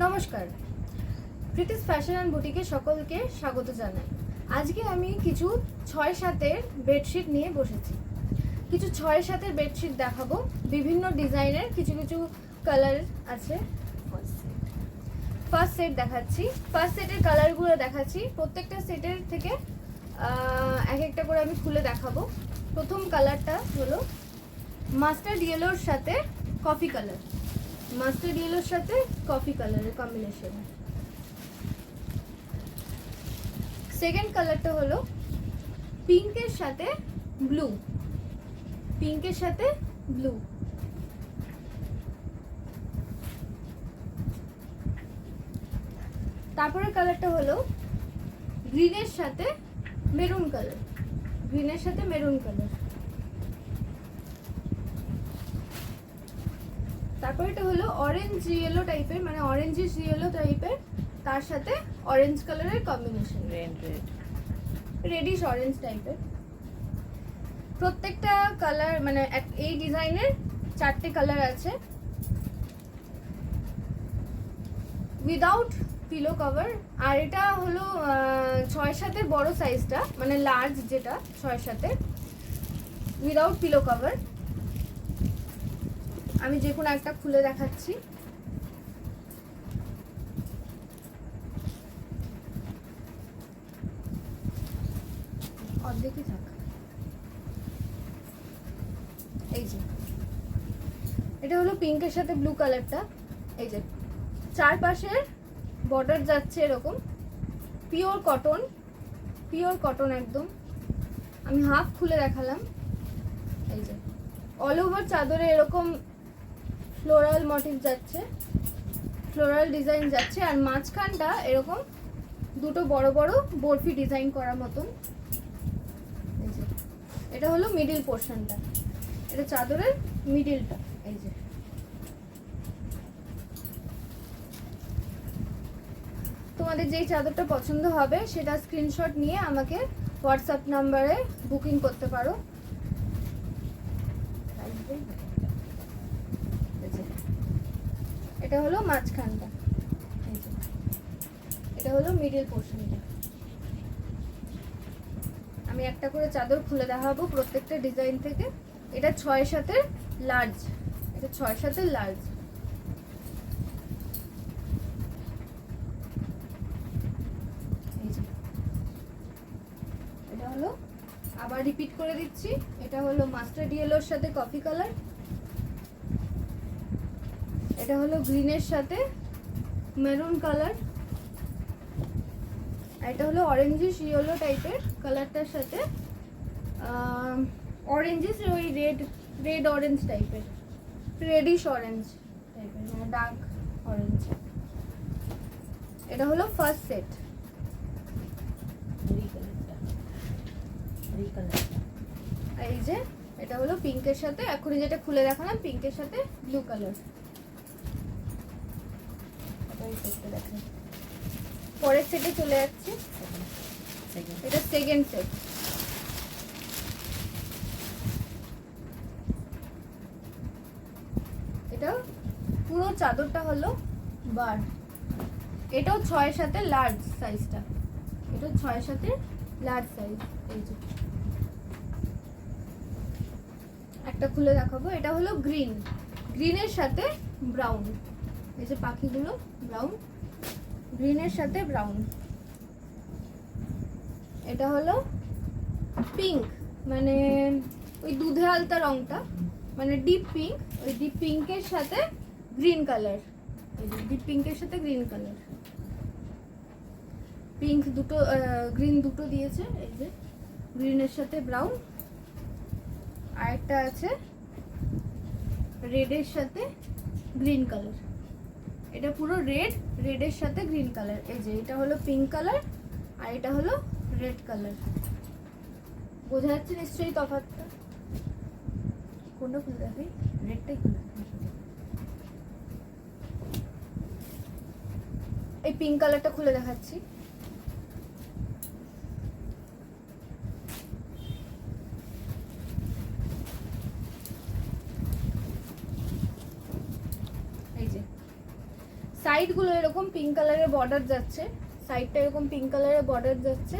নমস্কার, Preeti's fashion and বুটিকে সকলকে স্বাগত জানাই। আজকে আমি কিছু 6-7-এর বেডশিট নিয়ে বসেছি। কিছু 6-7-এর বেডশিট দেখাবো, বিভিন্ন ডিজাইনের, কিছু কিছু কালার আছে। ফার্স্ট সেট দেখাচ্ছি, ফার্স্ট সেটের কালারগুলো দেখাচ্ছি। প্রত্যেকটা সেটের থেকে এক একটা করে আমি খুলে দেখাবো। প্রথম কালারটা হলো মাস্টার্ড ইয়েলোর সাথে কফি কালার, মাস্টার্ড ইয়েলোর সাথে কফি কালারের কম্বিনেশন। সেকেন্ড কালারটা হলো পিঙ্কের সাথে ব্লু, পিঙ্কের সাথে ব্লু। তারপরের কালারটা হলো গ্রিনের সাথে মেরুন কালার, গ্রিনের সাথে মেরুন কালার। তারপর এটা হলো অরেঞ্জ ইয়েলো টাইপের, মানে অরেঞ্জিশ ইয়েলো টাইপের, তার সাথে অরেঞ্জ কালারের কম্বিনেশন, রেডিশ অরেঞ্জ টাইপের। প্রত্যেকটা কালার মানে এই ডিজাইনের 4টে কালার আছে। Without pillow cover. আর এটা হলো 6-7-এর বড় সাইজটা, মানে লার্জ যেটা 6-7-এর, উইদাউট পিলো কভার। আমি যে কোনো একটা খুলে দেখাচ্ছি। অর্ধেকই থাক। এই যে এটা হলো পিঙ্কের সাথে ব্লু কালারটা। এই যে চারপাশের বর্ডার যাচ্ছে এরকম, পিওর কটন, পিওর কটন একদম। আমি হাফ খুলে দেখালাম। এই যে অল ওভার চাদরে এরকম ফ্লোরাল মোটিভ যাচ্ছে, ফ্লোরাল ডিজাইন যাচ্ছে। আর মাঝখানটা এরকম দুটো বড় বড় বরফি ডিজাইন করার মতন। এটা হলো মিডিল পোর্শনটা, এটা চাদরের মিডিলটা। এই যে তোমাদের যেই চাদরটা পছন্দ হবে সেটা স্ক্রিনশট নিয়ে আমাকে হোয়াটসঅ্যাপ নাম্বারে বুকিং করতে পারো। এটা হলো মাঝখানটা, এটা হলো মিডিল পোর্শনটা। আমি একটা করে চাদর খুলে দেখাবো প্রত্যেকটা ডিজাইন থেকে। এটা 6-7-এর লার্জ, এটা 6-7-এর লার্জ। এটা হলো, আবার রিপিট করে দিচ্ছি, এটা হলো মাস্টার্ড ইয়েলোর সাথে কফি কালার, এটা হলো গ্রিনের সাথে মেরুন কালার, এটা হলো অরেঞ্জিশ ইয়েলো টাইপের কালারটার সাথে অরেঞ্জিশ ওই রেড অরেঞ্জ টাইপের, রেডিশ অরেঞ্জ টাইপের, মানে ডার্ক অরেঞ্জ। এটা হলো ফার্স্ট সেট। এই যে এটা হলো পিঙ্কের সাথে, এখনই যেটা খুলে দেখালাম, পিঙ্কের সাথে ব্লু কালার। পরের সেটে চলে যাচ্ছি, এটা সেকেন্ড সেট। এটা পুরো চাদরটা হলো বার্ড, এটাও 6-7-এর লার্জ সাইজটা, এটা 6-7-এর লার্জ সাইজ। এই যে একটা খুলে দেখাবো, এটা হলো গ্রিন, গ্রিনের সাথে ব্রাউন। এই যে পাখিগুলো ব্রাউন, গ্রিনের সাথে ব্রাউন। এটা হলো পিঙ্ক, মানে ওই দুধে আলতা রংটা, মানে ডিপ পিঙ্ক, ওই ডিপ পিঙ্কের সাথে গ্রিন কালার। এই যে ডিপ পিঙ্কের সাথে গ্রিন কালার, পিঙ্ক দুটো, গ্রিন দুটো দিয়েছে। এই যে গ্রিনের সাথে ব্রাউন। আর একটা আছে রেডের সাথে গ্রিন কালার, এটা পুরো রেড, রেডের সাথে গ্রিন কালার। এই যে এটা হলো পিঙ্ক কালার আর এটা হলো রেড কালার। বোঝা যাচ্ছে নিশ্চয়ই তফাৎটা। কোনটা খুলে দেখাই? রেডটাই খুলে দেখাই। এই পিঙ্ক কালারটা খুলে দেখাচ্ছি। সাইডগুলো এরকম পিঙ্ক কালারের বর্ডার যাচ্ছে, সাইডটা এরকম পিঙ্ক কালারের বর্ডার যাচ্ছে,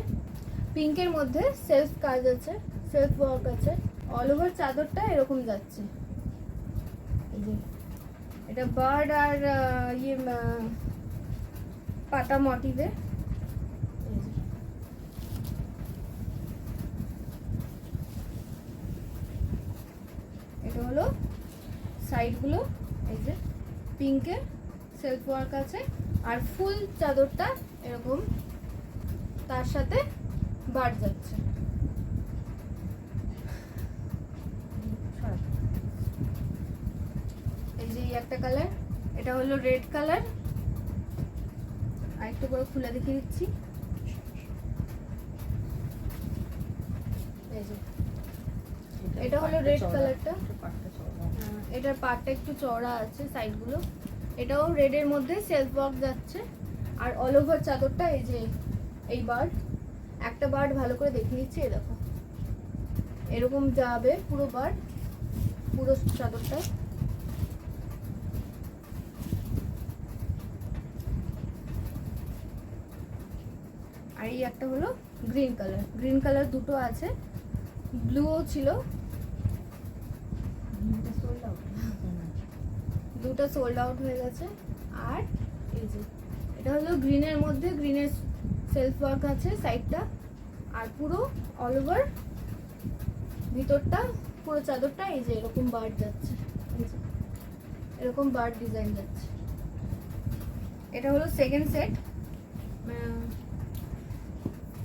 পিঙ্কের মধ্যে সেলফ কাজ আছে, সেলফ ওয়ার্ক আছে, অল ওভার চাদরটা এরকম যাচ্ছে। এই যে এটা বার্ড আর পাতা মোটিভে। এটা হলো সাইডগুলো, এই যে পিঙ্কে সেলফ ওয়ার্ক আছে, আর ফুল চাদরটা এরকম তার সাথে বার্ড যাচ্ছে। এই যে একটা কালার, এটা হলো রেড কালার, আর একটু করে খুলে দেখিয়ে দিচ্ছি। এই যে এটা হলো রেড কালারটা, এটার পাটটা একটু চওড়া আছে সাইডগুলো। এটাও রেডের মধ্যে সেলফ ওয়ার্ক যাচ্ছে, আর অল ওভার চাদরটা এই যে এই বার্ড, একটা বার্ড ভালো করে দেখিয়ে দিচ্ছি। এই দেখো এরকম যাবে পুরো বার্ড, পুরো চাদরটা। আর এই একটা হলো গ্রিন কালার, গ্রিন কালার দুটো আছে, ব্লুও ছিল, দুটো সোল্ড আউট হয়ে গেছে। আর এই যে এটা হলো গ্রিনের মধ্যে, গ্রিনের সেলফ ওয়ার্ক আছে সাইডটা, আর পুরো অল ওভার ভিতরটা পুরো চাদরটা এই যে এরকম বার্ড যাচ্ছে, এরকম বার্ড ডিজাইন যাচ্ছে। এটা হলো সেকেন্ড সেট,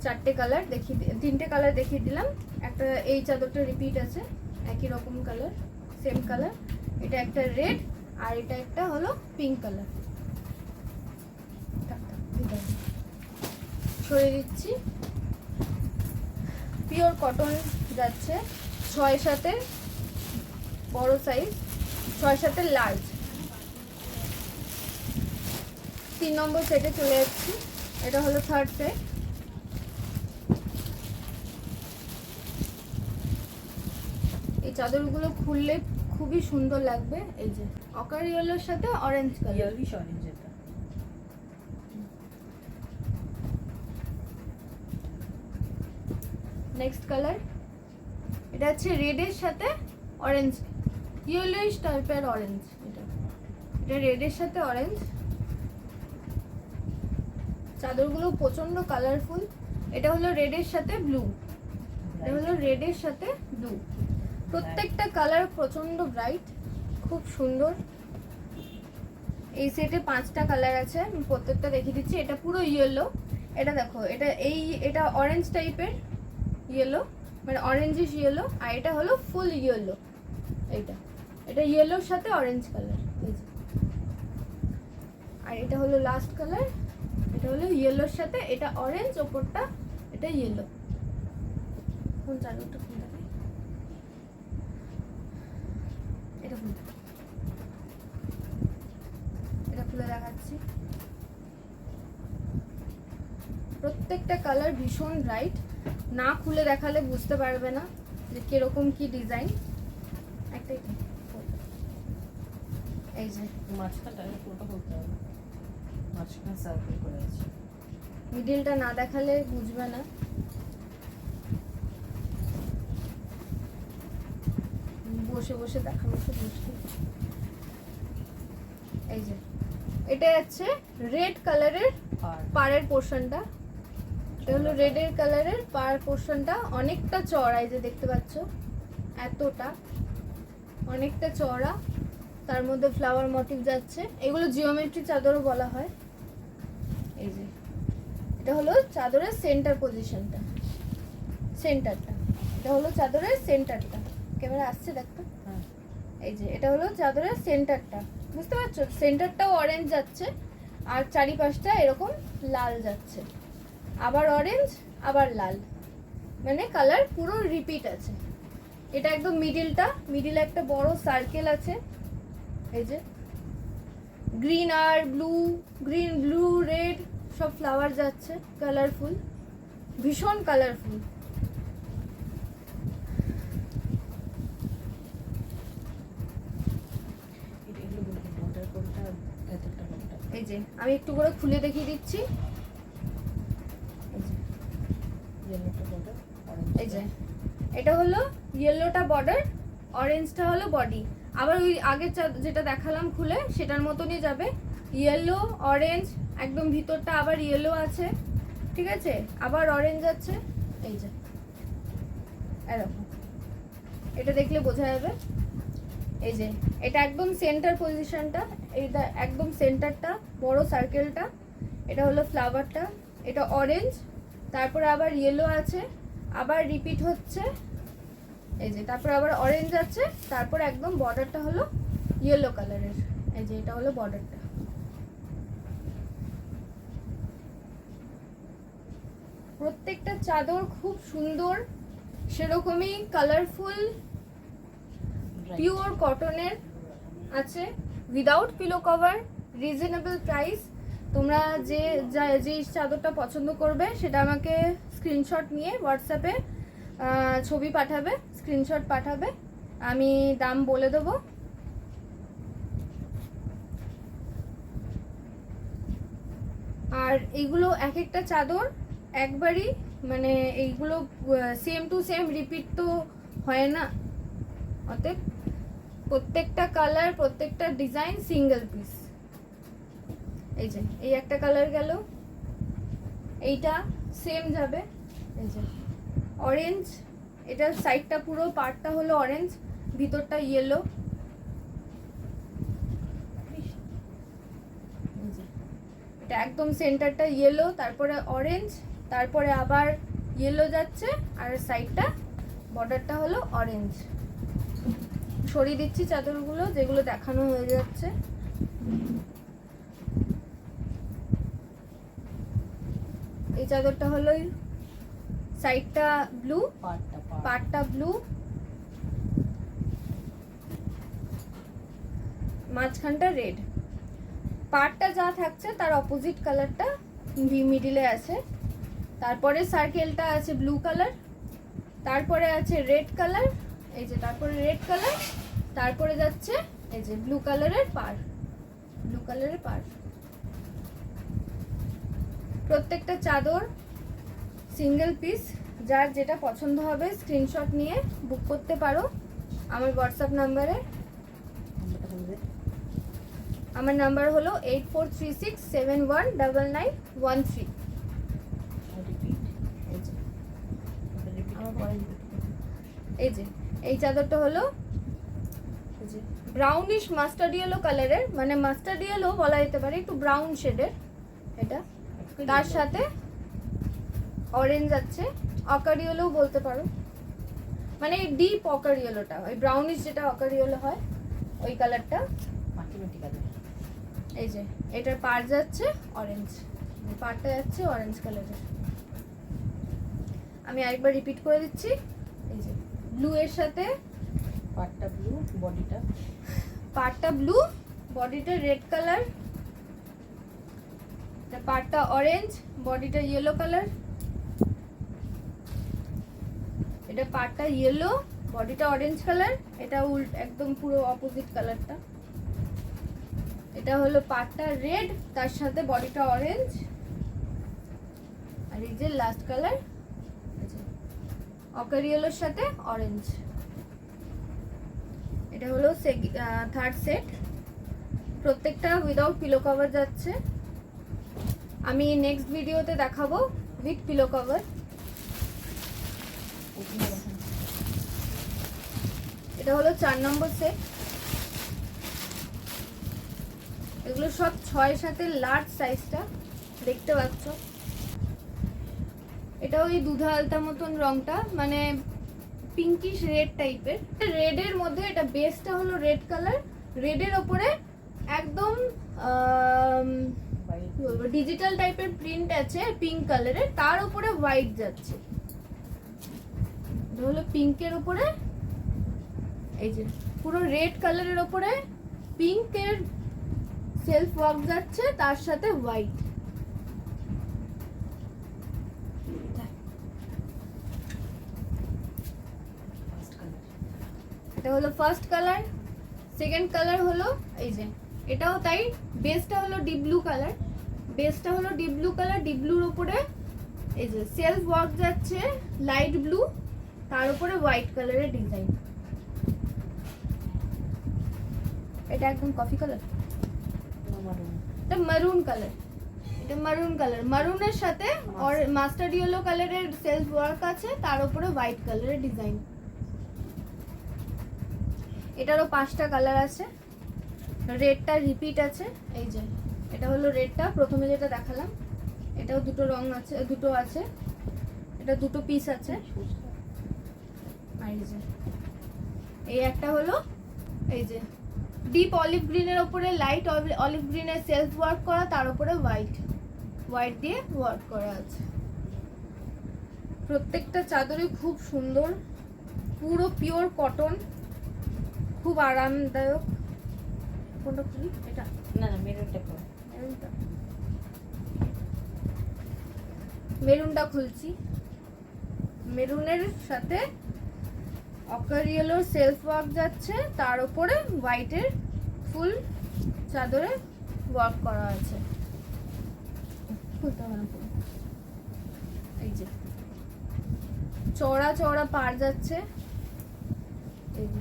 চারটে কালার দেখিয়ে, তিনটে কালার দেখিয়ে দিলাম। একটা এই চাদরটা রিপিট আছে, একই রকম কালার, সেম কালার। এটা একটা রেড, আর এটা একটা হলো পিঙ্ক কালার। সরিয়ে দিচ্ছি। পিওর কটন যাচ্ছে, 6/7 বড় সাইজ, 6/7 লার্জ। 3 নম্বর সেটে চলে যাচ্ছি। এটা হলো থার্ড সেট। এই চাদরগুলো খুললে খুবই সুন্দর লাগবে। এই যে অকার ইয়েলোর সাথে অরেঞ্জ কালার, অরেঞ্জ। এটা নেক্সট কালার, এটা হচ্ছে রেডের সাথে অরেঞ্জ, ইয়েলোইশ টাইপের অরেঞ্জ। এটা রেডের সাথে অরেঞ্জ। চাদরগুলো প্রচন্ড কালারফুল। এটা হলো রেডের সাথে ব্লু, এটা হলো রেডের সাথে ব্লু। প্রত্যেকটা কালার প্রচন্ড ব্রাইট, খুব সুন্দর। এই সেটে 5টা কালার আছে, আমি প্রত্যেকটা দেখিয়ে দিচ্ছি। এটা পুরো ইয়েলো, এটা দেখো, এটা অরেঞ্জ টাইপের ইয়েলো, মানে অরেঞ্জিশ ইয়েলো। আর এটা হলো ফুল ইয়েলো, এটা ইয়েলোর সাথে অরেঞ্জ কালার। আর এটা হলো লাস্ট কালার, এটা হলো ইয়েলোর সাথে, এটা অরেঞ্জ, ওপরটা এটা ইয়েলো। কোন চাদরটা খুলে দেখাই, এটা খুলে দেখাচ্ছি। প্রত্যেকটা কালার ভীষণ ব্রাইট, না খুলে দেখালে বুঝতে পারবে না যে কিরকম কি ডিজাইন। একটাই এই যে মাঝখানটা পুরোটা করতে হবে, মাঝখানে সার্কেল করে আছে, মিডিলটা না দেখালে বুঝবে না। বসে বসে দেখানো খুব মুশকিল। এই যে এটা হচ্ছে রেড কালারের পাড়ের পোর্শনটা, এটা হলো রেডের কালারের পাড় পোর্শনটা, অনেকটা চওড়া। এই যে দেখতে পাচ্ছ, এতটা অনেকটা চওড়া, তার মধ্যে ফ্লাওয়ার মোটিভ যাচ্ছে। এগুলো জিওমেট্রি চাদরও বলা হয়। এই যে এটা হলো চাদরের সেন্টার পজিশনটা, সেন্টারটা, এটা হলো চাদরের সেন্টারটা। ক্যামেরা আসছে দেখো, এই যে এটা হলো চাদরের সেন্টারটা, বুঝতে পারছো? সেন্টারটাও অরেঞ্জ যাচ্ছে, আর চারিপাশটা এরকম লাল যাচ্ছে, আবার অরেঞ্জ আবার লাল, মানে কালার পুরো রিপিট আছে। এটা একদম মিডিলে একটা বড় সার্কেল আছে। এই যে গ্রিন আর ব্লু, গ্রিন ব্লু রেড সব ফ্লাওয়ার যাচ্ছে, কালারফুল, ভীষণ কালারফুল। এই যে আমি একটু করে খুলে দেখিয়ে দিচ্ছি। এই যে ইয়েলোটা বর্ডার, এই যে এটা হলো ইয়েলোটা বর্ডার, অরেঞ্জটা হলো বডি। আবার ওই আগের যেটা দেখালাম খুলে সেটার মতনই যাবে, ইয়েলো অরেঞ্জ, একদম ভিতরটা আবার ইয়েলো আছে, ঠিক আছে, আবার অরেঞ্জ আছে। এই যে এরকম, এটা দেখলে বোঝা যাবে। এই যে এটা একদম সেন্টার পজিশনটা, এইটা একদম সেন্টারটা, বড় সার্কেলটা, এটা হলো ফ্লাওয়ারটা, এটা অরেঞ্জ, তারপরে আবার ইয়েলো আছে, আবার রিপিট হচ্ছে, এই যে তারপর আবার অরেঞ্জ আছে, তারপর একদম বর্ডারটা হলো ইয়েলো কালারের। এই যে এটা হলো বর্ডারটা। প্রত্যেকটা চাদর খুব সুন্দর, সেরকমই কালারফুল, পিওর কটনের আছে, without pillow cover, reasonable price. তোমরা যে চাদরটা পছন্দ করবে সেটা আমাকে স্ক্রিনশট নিয়ে হোয়াটসঅ্যাপে ছবি পাঠাবে, স্ক্রিনশট পাঠাবে, আমি দাম বলে দেবো। আর এইগুলো এক একটা চাদর একবারই, মানে এইগুলো সেম টু সেম রিপিট তো হয় না, অতএব প্রত্যেকটা কালার, প্রত্যেকটা ডিজাইন সিঙ্গেল পিস। এই যে এই একটা কালার গেল, এইটা সেম যাবে, এই যে অরেঞ্জ, এটার সাইডটা পুরো পার্টটা হলো অরেঞ্জ, ভিতরটা ইয়েলো। এটা একদম সেন্টারটা ইয়েলো, তারপরে অরেঞ্জ, তারপরে আবার ইয়েলো যাচ্ছে, আর সাইডটা বর্ডারটা হলো অরেঞ্জ। সরিয়ে দিচ্ছি চাদরগুলো যেগুলো দেখানো হয়ে যাচ্ছে। এই চাদরটা হলো সাইডটা ব্লু, পার্টটা ব্লু, মাঝখানটা রেড। পার্টটা যা থাকছে তার অপোজিট কালারটা মিডিলে আছে। তারপরে সার্কেলটা আছে ব্লু কালার, তারপরে আছে রেড কালার, এই যে তারপরে রেড কালার, তারপরে যাচ্ছে এই যে ব্লু কালারের পার, ব্লু কালারের পার। প্রত্যেকটা চাদর সিঙ্গেল পিস, যার যেটা পছন্দ হবে স্ক্রিনশট নিয়ে বুক করতে পারো আমার হোয়াটসঅ্যাপ নাম্বারে। আমার নাম্বার হলো 8436719913। এই যে এই চাদরটা হলো ব্রাউনিশ মাস্টার্ড ইয়েলো কালারের, মানে মাস্টার্ড ইয়েলো বলা যেতে পারে, একটু ব্রাউন শেডের। এটা তার সাথে অরেঞ্জ আছে, অকার ইয়েলো বলতে পারো, মানে ডিপ অকার ইয়েলোটা, ওই ব্রাউনিশ যেটা অকার ইয়েলো হয় ওই কালারটা। এই যে এটার পার যাচ্ছে অরেঞ্জ, পারটা যাচ্ছে অরেঞ্জ কালারের। আমি আরেকবার রিপিট করে দিচ্ছি। এই যে ব্লু এর সাথে পার্টটা ব্লু, বডিটা পার্টটা ব্লু, বডিটা রেড কালার, পার্টটা অরেঞ্জ, বডিটা ইয়েলো কালার, এটা পার্টটা ইয়েলো, বডিটা অরেঞ্জ কালার, এটা একদম পুরো অপোজিট কালারটা। এটা হলো পার্টটা রেড, তার সাথে বডিটা অরেঞ্জ, আর এই যে লাস্ট কালার অকার ইয়েলোর সাথে অরেঞ্জ। এটা হলো থার্ড সেট। প্রত্যেকটা উইদাউট পিলো কভার যাচ্ছে। আমি নেক্সট ভিডিওতে দেখাবো উইথ পিলো কভার। এটা হলো 4 নম্বর সেট। এগুলো সব 6 সাথে লার্জ সাইজটা দেখতে পাচ্ছ। এটা ওই দুধা আলতা মতন রংটা, মানে পিঙ্কিশ রেড টাইপের। রেডের মধ্যে এটা বেসটা হলো রেড কালার, রেডের ওপরে একদম কি বলবো ডিজিটাল টাইপের প্রিন্ট আছে পিঙ্ক কালারের, তার উপরে হোয়াইট যাচ্ছে। এটা হলো পিঙ্কের উপরে, এই যে পুরো রেড কালারের উপরে পিঙ্কের সেলফ ওয়ার্ক যাচ্ছে, তার সাথে হোয়াইট। এটা হলো ফার্স্ট কালার। সেকেন্ড কালার হলো এই যে এটাও তাই, বেসটা হলো ডিপ ব্লু কালার, বেসটা হলো ডিপ ব্লু কালার, ডিপ ব্লুর উপরে এই যে সেলফ ওয়ার্ক যাচ্ছে লাইট ব্লু, তার উপরে হোয়াইট কালারের ডিজাইন। এটা একদম কফি কালার, এটা মারুন কালার, এটা মারুন কালার, মারুনের সাথে আর মাস্টার্ড ইয়েলো কালারের সেলফ ওয়ার্ক আছে, তার উপরে হোয়াইট কালারের ডিজাইন। এটারও 5টা কালার আছে, রেডটা রিপিট আছে, এই যে এটা হলো রেডটা প্রথমে যেটা দেখালাম, এটাও দুটো রং আছে, দুটো আছে, এটা দুটো পিস আছে। আর এই যে এই একটা হলো এই যে ডিপ অলিভ গ্রিনের উপরে লাইট অলিভ গ্রিনের সেলফ ওয়ার্ক করা, তার উপরে হোয়াইট হোয়াইট দিয়ে ওয়ার্ক করা আছে। প্রত্যেকটা চাদরই খুব সুন্দর, পুরো পিওর কটন, খুব আরামদায়ক। কোনটা খুলি? এটা না না, মেরুনটা করো। মেরুনটা, মেরুনটা খুলছি। মেরুনের সাথে অকার ইয়েলোর সেলফ ওয়ার্ক যাচ্ছে, তার উপরে হোয়াইটের ফুল চাদরে ওয়ার্ক করা আছে। খুলতে হবে না পুরো। এই যে চওড়া চওড়া পার যাচ্ছে, এই যে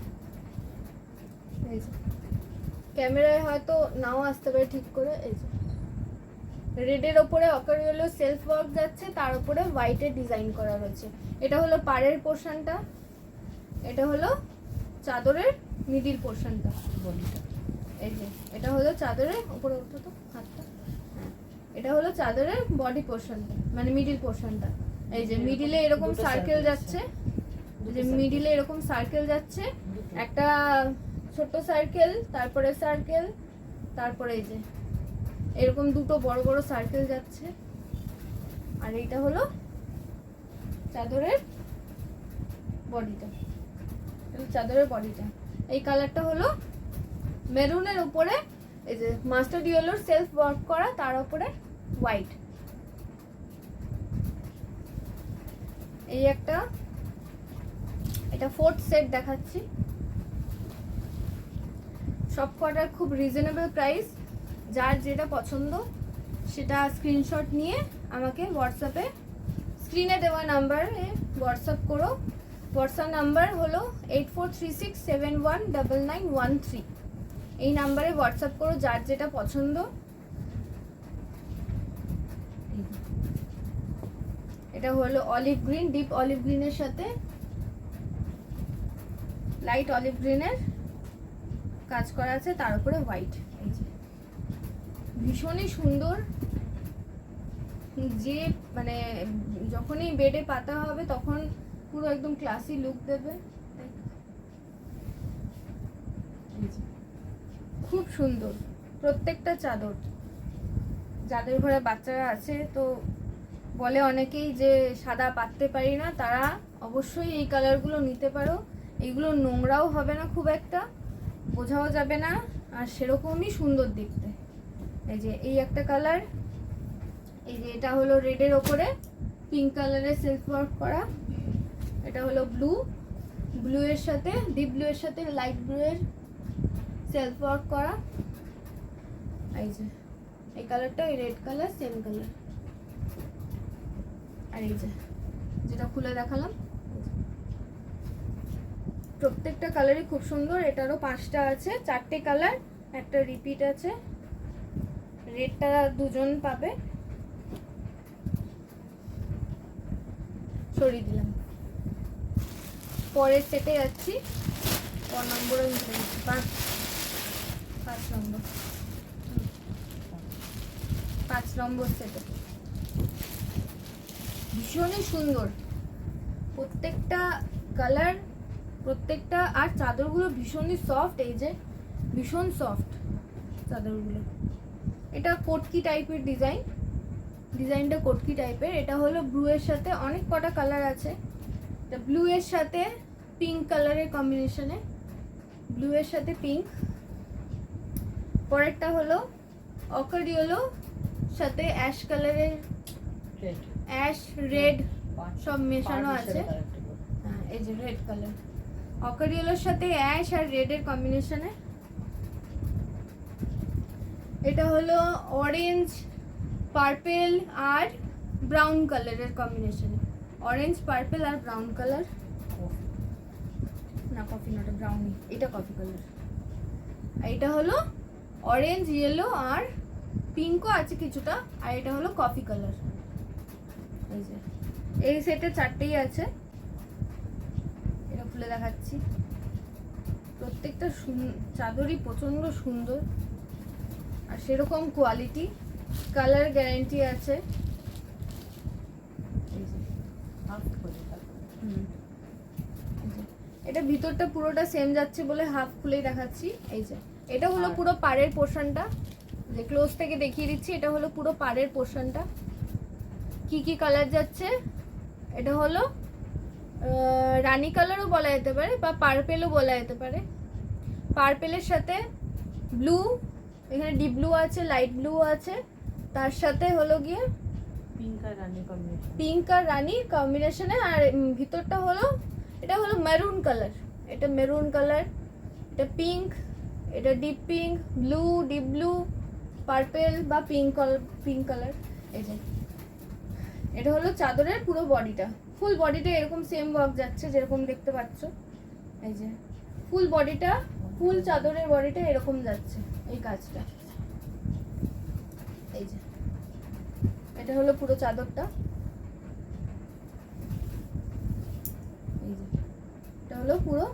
এই যে ক্যামেরায় হয়তো নাও আসতে পারে ঠিক করে। এই যে রেডের ওপরে অকার ইয়েলো সেলফ ওয়ার্ক যাচ্ছে, তার উপরে হোয়াইটের ডিজাইন করা রয়েছে। এটা হলো পাড়ের পোর্শনটা, এটা হলো চাদরের মিডিল পোর্শনটা। এই যে এটা হলো চাদরের উপরে ওঠো তো হাতটা, এটা হলো চাদরের বডি পোর্শনটা, মানে মিডিল পোর্শনটা। এই যে মিডিলে এরকম সার্কেল যাচ্ছে, যে মিডিলে এরকম সার্কেল যাচ্ছে, একটা ছোট সার্কেল, তারপরে সার্কেল, তারপরে এই যে এরকম দুটো বড় বড় সার্কেল যাচ্ছে। আর এইটা হলো চাদরের বডিটা, চাদরের বডিটা। এই কালারটা হলো মেরুনের উপরে এই যে মাস্টার্ড ইয়েলোর সেলফ ওয়ার্ক করা, তার উপরে হোয়াইট। এই একটা, এটা 4th সেট দেখাচ্ছি। সব কটার খুব রিজনেবল প্রাইস, যার যেটা পছন্দ সেটা স্ক্রিনশট নিয়ে আমাকে হোয়াটসঅ্যাপে স্ক্রিনে দেওয়া নাম্বারে হোয়াটসঅ্যাপ করো। হোয়াটসঅ্যাপ নাম্বার হলো 8436719913। এই নাম্বারে হোয়াটসঅ্যাপ করো যার যেটা পছন্দ। এটা হলো অলিভ গ্রিন, ডিপ অলিভ গ্রিনের সাথে লাইট অলিভ গ্রিনের কাজ করা আছে, তার উপরে হোয়াইট। এই যে ভীষণই সুন্দর, যে মানে যখনই বেডে পাতা হবে তখন পুরো একদম ক্লাসি লুক দেবে। খুব সুন্দর প্রত্যেকটা চাদর। যাদের ঘরে বাচ্চারা আছে তো বলে অনেকেই যে সাদা পাততে পারি না, তারা অবশ্যই এই কালারগুলো নিতে পারো। এইগুলো নোংরাও হবে না খুব একটা, বোঝাও যাবে না, আর সেরকমই সুন্দর দেখতে। এই যে এই একটা কালার, এই যে এটা হলো রেডের ওপরে পিঙ্ক কালারের সেলফ ওয়ার্ক করা। এটা হলো ব্লু, ব্লু এর সাথে ডিপ ব্লু এর সাথে লাইট ব্লু এর সেলফ ওয়ার্ক করা। এই যে এই কালারটা, এই রেড কালার সেম কালার। আর এই যে যেটা খুলে দেখালাম, প্রত্যেকটা কালারই খুব সুন্দর। এটারও 5টা আছে, 4টে কালার, একটা রিপিট আছে। রেডটা দুজন পাবে, সরিয়ে দিলাম। পরের সেটে যাচ্ছি, ক নম্বরে নিতে দিচ্ছি, 5 নম্বর, 5 নম্বর সেটে। ভীষণই সুন্দর প্রত্যেকটা কালার, প্রত্যেকটা। আর চাদরগুলো ভীষণই সফট, এই যে ভীষণ সফট চাদরগুলো। এটা কোটকি টাইপের ডিজাইন, ডিজাইনটা কোটকি টাইপের। এটা হলো ব্লু এর সাথে, অনেক কটা কালার আছে। এটা ব্লু এর সাথে পিঙ্ক কালারের কম্বিনেশনে, ব্লু এর সাথে পিঙ্ক। পরেরটা হলো অকার ইয়েলো সাথে অ্যাশ কালারের, অ্যাশ রেড সব মেশানো আছে। হ্যাঁ এই যে রেড কালার, অকার ইয়েলোর সাথে অ্যাশ আর রেডের কম্বিনেশনে। এটা হলো অরেঞ্জ পার্পেল আর ব্রাউন কালারের কম্বিনেশন। অরেঞ্জ পার্পেল আর ব্রাউন কালার, না কফি নট ব্রাউনি, এটা কফি কালার। আর এটা হলো অরেঞ্জ ইয়েলো আর পিঙ্কও আছে কিছুটা, আর এটা হলো কফি কালার। এই যে এই সেটে 4টেই আছে, এটা খুলে দেখাচ্ছি। প্রত্যেকটা চাদরই প্রচন্ড সুন্দর আর সেরকম কোয়ালিটি, কালার গ্যারান্টি আছে। এই যে হাফ করে তারপরে এটা ভিতরটা পুরোটা সেম যাচ্ছে বলে হাফ খুলেই দেখাচ্ছি। এই যে এটা হলো পুরো পাড়ের পোর্শনটা, যে ক্লোজ থেকে দেখিয়ে দিচ্ছি। এটা হলো পুরো পাড়ের পোর্শনটা, কি কি কালার যাচ্ছে। এটা হলো রানী কালারও বলা যেতে পারে বা পার্পেলও বলা যেতে পারে। পার্পেলের সাথে ব্লু, এখানে ডিপ ব্লু আছে, লাইট ব্লু আছে, তার সাথে হলো গিয়ে পিঙ্ক আর রানী কম্বিনেশন, পিঙ্ক আর রানী কম্বিনেশনে। আর ভিতরটা হলো, এটা হলো মেরুন কালার, এটা মেরুন কালার, এটা পিঙ্ক, এটা deep pink, blue, deep blue, purple বা পিঙ্ক কালার। এই যে এটা হলো চাদরের পুরো বডিটা, ফুল বডিটা এরকম সেম ওয়ার্ক যাচ্ছে যেরকম দেখতে পাচ্ছ। এই যে ফুল বডিটা, ফুল চাদরের বডিটা এরকম যাচ্ছে এই কাজটা। এই যে এটা হলো পুরো চাদরটা। এই যে এটা হলো পুরো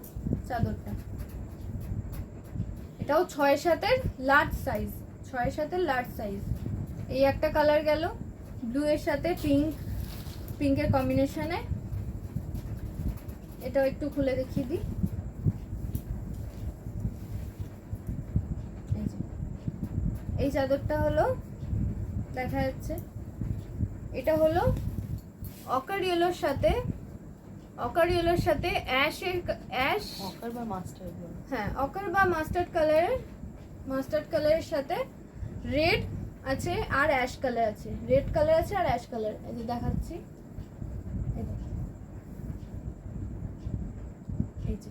চাদরটা। এটাও 6/7 লার্জ সাইজ, 6/7 লার্জ সাইজ। এই একটা কালার গেল ব্লু এর সাথে পিঙ্কের কম্বিনেশনে। এটাও একটু খুলে দেখিয়ে দিই। এই চাদরটা হলো দেখা যাচ্ছে, এটা হলো অকার ইয়েলোর সাথে অ্যাশ অকার বা মাস্টার্ড, হ্যাঁ অকার বা মাস্টার্ড কালারের সাথে রেড আছে আর অ্যাশ কালার আছে, রেড কালার আছে আর অ্যাশ কালার। এই যে দেখাচ্ছি, এই যে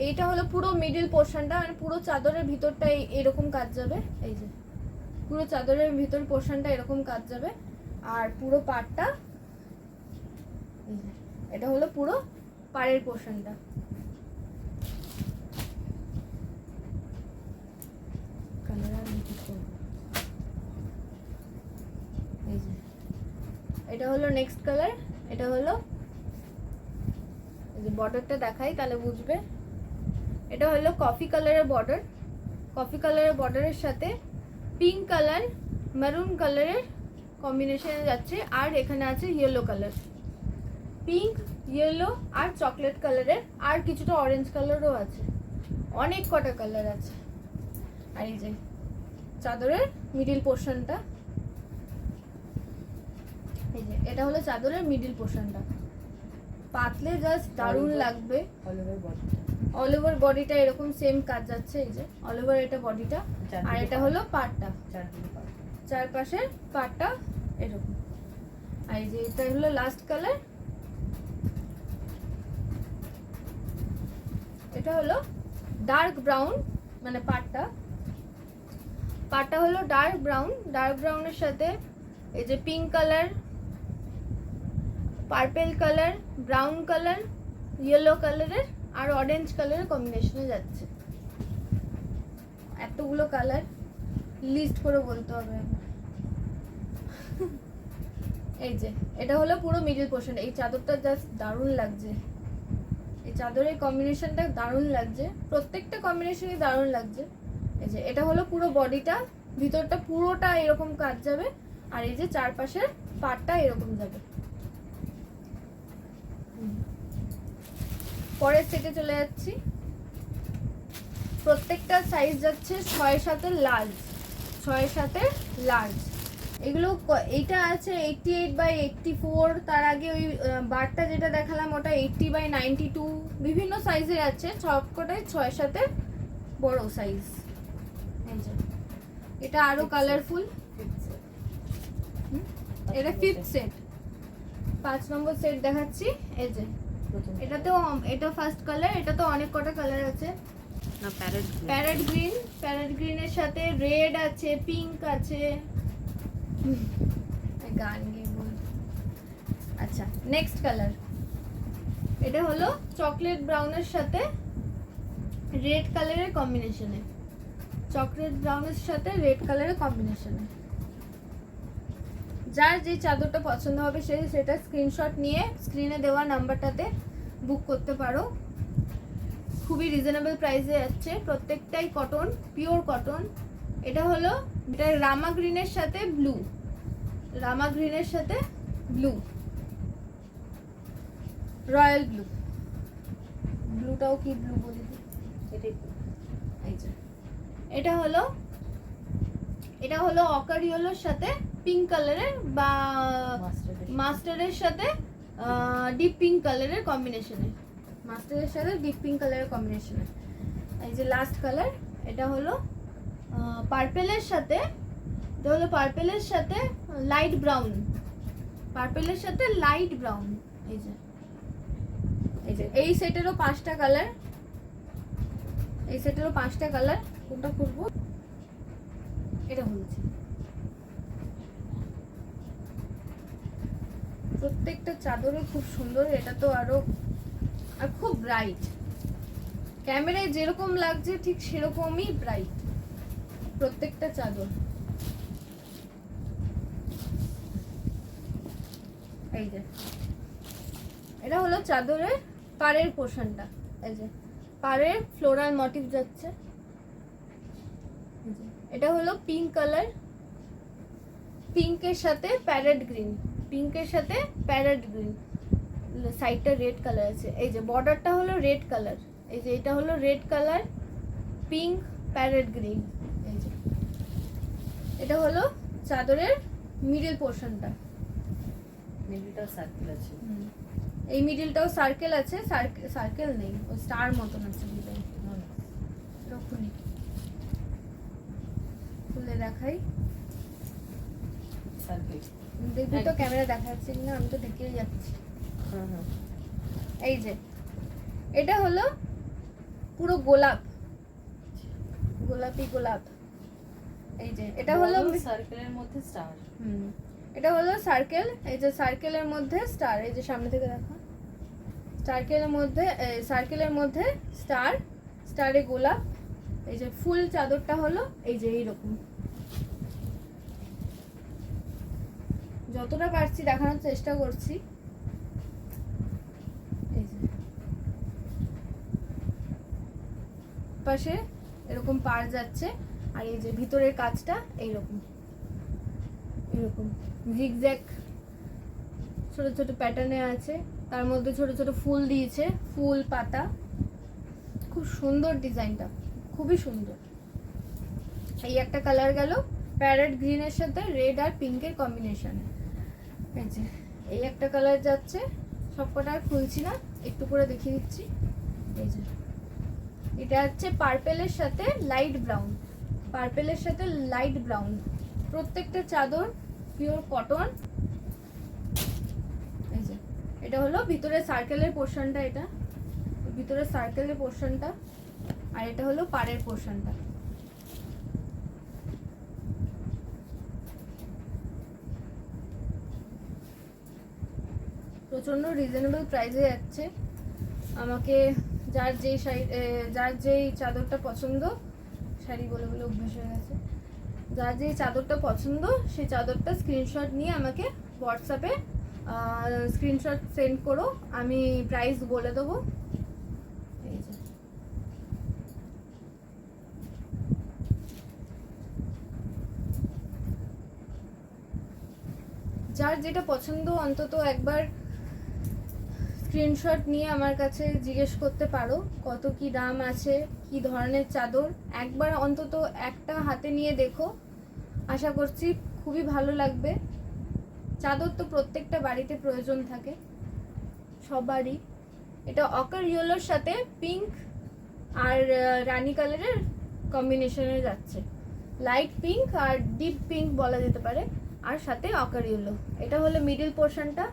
এইটা হলো পুরো মিডল পোর্শনটা, মানে পুরো চাদরের ভিতরটা এরকম কাজ যাবে। এই যে পুরো চাদরের ভিতর পোর্শনটা এরকম কাজ যাবে। আর পুরো পাড়টা, এটা হলো পুরো পাড়ের পোর্শনটা। এই যে এটা হলো নেক্সট কালার। এটা হলো এই যে বর্ডারটা দেখাই তাহলে বুঝবে। এটা হলো কফি কালারের বর্ডার, কফি কালারের বর্ডারের সাথে পিঙ্ক কালার মেরুন কালারের কম্বিনেশনে যাচ্ছে। আর এখানে আছে ইয়েলো কালার, পিঙ্ক ইয়েলো আর চকলেট কালারের, আর কিছুটা অরেঞ্জ কালারও আছে, অনেক কটা কালার আছে। আর এই যে চাদরের মিডিল পোর্শনটা, এই যে এটা হলো চাদরের মিডিল পোর্শনটা। পাতলে জাস্ট দারুণ লাগবে। অল ওভার বডিটা এরকম সেম কাজ যাচ্ছে। এই যে অল ওভার এটা বডিটা, আর এটা হলো পাটটা, চারপাশের পাটটা এরকম। আর এই যে এটা হলো লাস্ট কালার, এটা হলো ডার্ক ব্রাউন, মানে পাটটা হলো ডার্ক ব্রাউনের সাথে এই যে pink colour, purple colour, brown colour, yellow কালারের আর অরেঞ্জ কালারের কম্বিনেশনে যাচ্ছে। এতগুলো কালার লিস্ট করে বলতে হবে। এই যে এটা হলো পুরো মিডল পোর্শন। এই চাদরটা জাস্ট দারুণ লাগছে, এই চাদরের কম্বিনেশনটা দারুণ লাগছে, প্রত্যেকটা কম্বিনেশনই দারুণ লাগছে। এই যে এটা হলো পুরো বডিটা, ভিতরটা পুরোটা এরকম কাজ যাবে। আর এই যে চারপাশের পাটটা এরকম যাবে। পরের সেটে চলে যাচ্ছি। প্রত্যেকটা সাইজ যাচ্ছে 6/7 লার্জ, 6/7 লার্জ। এগুলো এইটা আছে 88/84, তার আগে ওই বারটা যেটা দেখালাম ওটা 80/92, বিভিন্ন সাইজের আছে, সবকটাই 6/7 বড় সাইজ। এটা আরো কালারফুল, এটা 5th সেট, 5 নম্বর সেট দেখাচ্ছি। এই যে এটা ফার্স্ট কালার, এটা তো অনেক কটা কালার আছে। না প্যারেট প্যারেট গ্রিনের সাথে রেড আছে, পিঙ্ক আছে। গান গিয়ে বল। আচ্ছা, নেক্সট কালার, এটা হলো চকলেট ব্রাউনের সাথে রেড কালারের কম্বিনেশনে, চকলেট ব্রাউনের সাথে রেড কালারের কম্বিনেশনে। যার যে চাদরটা পছন্দ হবে সে সেটা স্ক্রিনশট নিয়ে স্ক্রিনে দেওয়া নাম্বারটাতে বুক করতে পারো। খুবই রিজনেবল প্রাইসে যাচ্ছে, প্রত্যেকটাই কটন, পিওর কটন। এটা হলো, এটা রামা গ্রিনের সাথে ব্লু, রামা গ্রিনের সাথে ব্লু, রয়্যাল ব্লু। ব্লুটাও কি ব্লু বলি দিই, এটাই এই যে এটা হলো অকার ইয়েলোর সাথে পিঙ্ক কালারের বা মাস্টারের সাথে ডিপ পিঙ্ক কালারের কম্বিনেশনে, মাস্টারের সাথে ডিপ পিঙ্ক কালারের কম্বিনেশনে। এই যে লাস্ট কালার, এটা হলো পার্পেলের সাথে, এটা হলো পার্পেলের সাথে লাইট ব্রাউন, পার্পেলের সাথে লাইট ব্রাউন। এই যে এই সেটেরও 5টা কালার, এই সেটেরও 5টা কালার। কোনটা করবো, এটা বলছি। প্রত্যেকটা চাদরে খুব সুন্দর, এটা তো আরো, আর খুব ব্রাইট, ক্যামেরায় যেরকম লাগছে ঠিক সেরকমই ব্রাইট প্রত্যেকটা চাদর। এই যে এটা হলো চাদরের পাড়ের পোর্শনটা, এই যে পাড়ের ফ্লোরাল মোটিভ যাচ্ছে। এটা হলো পিঙ্ক কালার, পিঙ্কের সাথে প্যারেট গ্রিন, পিঙ্কের সাথে প্যারেট গ্রিন, সাইডটা রেড কালার আছে। এই যে বর্ডারটা হলো রেড কালার, এই যে এটা হলো red colour, pink, parrot green. এই যে এটা হলো চাদরের মিডল পোর্শনটা, মিডলটা সার্কেল আছে, এই মিডলটাও সার্কেল আছে, সার্কেল নেই, ওই স্টার মতন আছে ডিজাইন। রক্ষণী খুলে দেখাই, সার্কেল দেখবি তো ক্যামেরা দেখাচ্ছে কিনা, আমি তো দেখেই যাচ্ছি। এই যে এটা হলো পুরো গোলাপ, গোলাপি গোলাপ। এই যে এটা হলো সার্কেলের মধ্যে স্টার, এটা হলো সার্কেল, এই যে সার্কেলের মধ্যে স্টার, এই যে সামনে থেকে দেখা, সার্কেলের মধ্যে স্টার, স্টারে গোলাপ। এই যে ফুল চাদরটা হলো এই যে এইরকম, যতটা পারছি দেখানোর চেষ্টা করছি। এই যে পাশে এরকম পার যাচ্ছে, আর এই যে ভিতরের কাজটা এইরকম, এরকম জিগজ্যাগ ছোট ছোট প্যাটার্নে আছে, তার মধ্যে ছোট ছোট ফুল দিয়েছে, ফুল পাতা, খুব সুন্দর ডিজাইনটা, খুবই সুন্দর। এই একটা কালার গেল প্যারেট গ্রিনের সাথে রেড আর পিঙ্কের কম্বিনেশনে। এই যে এই একটা কালার যাচ্ছে, সবকটা আর খুলছি না, একটু করে দেখিয়ে দিচ্ছি। এই যে এটা হচ্ছে পার্পেলের সাথে লাইট ব্রাউন, পার্পেলের সাথে লাইট ব্রাউন। প্রত্যেকটা চাদর পিওর কটন। এই যে এটা হলো ভিতরে সার্কেলের পোর্শনটা, এটা ভিতরে সার্কেলের পোর্শনটা, আর এটা হলো পাড়ের পোর্শনটা। প্রচন্ড রিজনেবল প্রাইসে যাচ্ছে। আমাকে যার যেই চাদরটা পছন্দ, শাড়ি বলে বলে অভ্যাস হয়ে গেছে, যার যেই চাদরটা পছন্দ সেই চাদরটা স্ক্রিনশট নিয়ে আমাকে হোয়াটসঅ্যাপে স্ক্রিনশট সেন্ড করো, আমি প্রাইস বলে দেবো। এই যে যার যেটা পছন্দ অন্তত একবার স্ক্রিনশট নিয়ে আমার কাছে জিজ্ঞেস করতে পারো কত কি দাম আছে, কি ধরনের চাদর, একবার অন্তত একটা হাতে নিয়ে দেখো, আশা করছি খুবই ভালো লাগবে। চাদর তো প্রত্যেকটা বাড়িতে প্রয়োজন থাকে সবারই। এটা অকার ইয়েলোর সাথে পিঙ্ক আর রানী কালারের কম্বিনেশনে যাচ্ছে, লাইট পিঙ্ক আর ডিপ পিঙ্ক বলা যেতে পারে, আর সাথে অকার ইয়েলো। এটা হলো মিডল পোর্শনটা,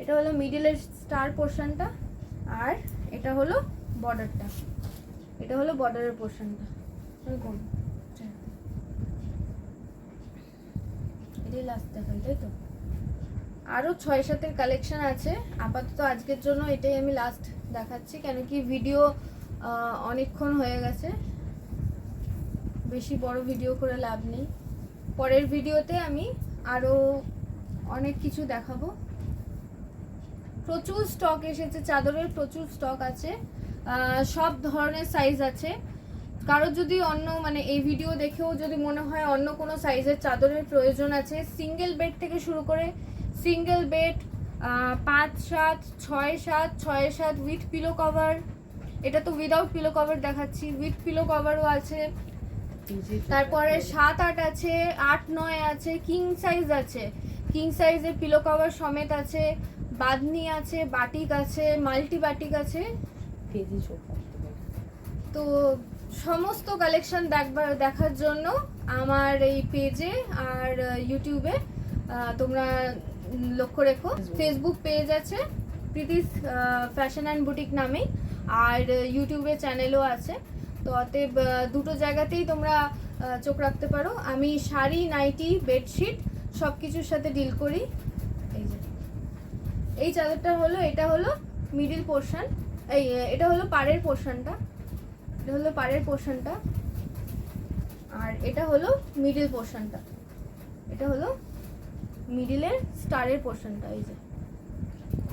এটা হলো মিডলের স্টার পোর্শনটা, আর এটা হলো বর্ডারটা। এটা হলো বর্ডারের পোর্শনটা। এটাই লাস্ট দেখাই, তাই তো? আরও 6-7 কালেকশন আছে, আপাতত আজকের জন্য এটাই আমি লাস্ট দেখাচ্ছি, কেন কি ভিডিও অনেকক্ষণ হয়ে গেছে, বেশি বড় ভিডিও করে লাভ নেই। পরের ভিডিওতে আমি আরও অনেক কিছু দেখাবো। প্রচুর স্টক এসেছে, চাদরের প্রচুর স্টক আছে, সব ধরনের সাইজ আছে। কারো যদি অন্য মানে এই ভিডিও দেখেও যদি মনে হয় অন্য কোনো সাইজের চাদরের প্রয়োজন আছে, সিঙ্গেল বেড থেকে শুরু করে single bed 5-7, 6-7, 6-7 with pillow cover, এটা তো উইদাউট পিলো কভার দেখাচ্ছি, উইথ পিলো কভারও আছে। তারপরে 7-8 আছে, 8-9 আছে, কিং সাইজ আছে, কিং সাইজের পিলো কভার সমেত আছে, বাদনি আছে, বাটিক আছে, মাল্টি বাটিক আছে। তো সমস্ত কালেকশন দেখার জন্য আমার এই পেজে আর ইউটিউবে তোমরা লক্ষ্য রেখো। ফেসবুক পেজ আছে প্রীতিস ফ্যাশন অ্যান্ড বুটিক নামে, আর ইউটিউবে চ্যানেলও আছে। তো অতএব দুটো জায়গাতেই তোমরা চোখ রাখতে পারো। আমি শাড়ি, নাইটি, বেডশিট সব কিছুর সাথে ডিল করি। এই যে এই চাদরটা হলো, এটা হলো মিডিল পোর্শন, এটা হলো পাড়ের পোর্শনটা, এটা হলো পাড়ের পোর্শনটা, আর এটা হলো মিডিল পোর্শনটা, এটা হলো মিডিলের স্টারের পোর্শনটা। এই যে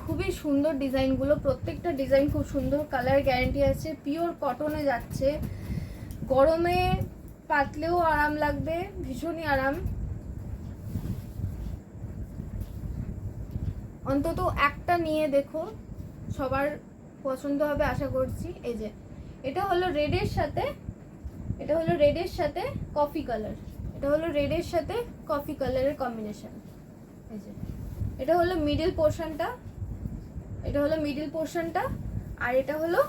খুবই সুন্দর ডিজাইনগুলো, প্রত্যেকটা ডিজাইন খুব সুন্দর, কালার গ্যারান্টি আছে, পিওর কটনে যাচ্ছে, গরমে পাতলেও আরাম লাগবে, ভীষণই আরাম। অন্তত একটা নিয়ে দেখো, সবার পছন্দ হবে আশা করছি। এই যে এটা হলো রেডের সাথে, এটা হলো রেডের সাথে কফি কালার, এটা হলো রেডের সাথে কফি কালারের কম্বিনেশন। এই যে এটা হলো মিডল পোর্শনটা, এটা হলো মিডল পোর্শনটা, আর এটা হলো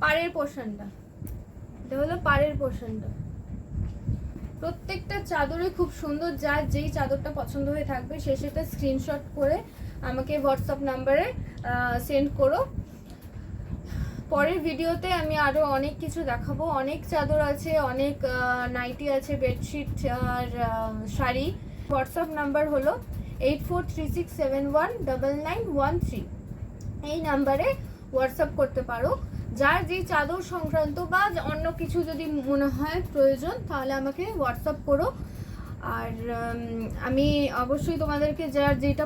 পাড়ের পোর্শনটা, এটা হলো পাড়ের পোর্শনটা। প্রত্যেকটা চাদরে খুব সুন্দর, যার যেই চাদরটা পছন্দ হয়ে থাকবে সে সেটা স্ক্রিনশট করে আমাকে হোয়াটসঅ্যাপ নাম্বারে সেন্ড করো। পরের ভিডিওতে আমি আরও অনেক কিছু দেখাবো, অনেক চাদর আছে, অনেক নাইটি আছে, বেডশিট আর শাড়ি। হোয়াটসঅ্যাপ নাম্বার হলো 8436719913, এই নাম্বারে হোয়াটসঅ্যাপ করতে পারো। যার যেই চাদর সংক্রান্ত বা অন্য কিছু যদি মনে হয় প্রয়োজন তাহলে আমাকে হোয়াটসঅ্যাপ করো। আর আমি অবশ্যই তোমাদেরকে যার যেটা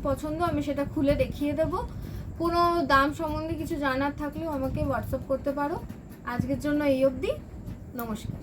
পছন্দ আমি সেটা খুলে দেখিয়ে দেবো। কোনো দাম সম্বন্ধে কিছু জানার থাকলেও আমাকে হোয়াটসঅ্যাপ করতে পারো। আজকের জন্য এই অবধি, নমস্কার।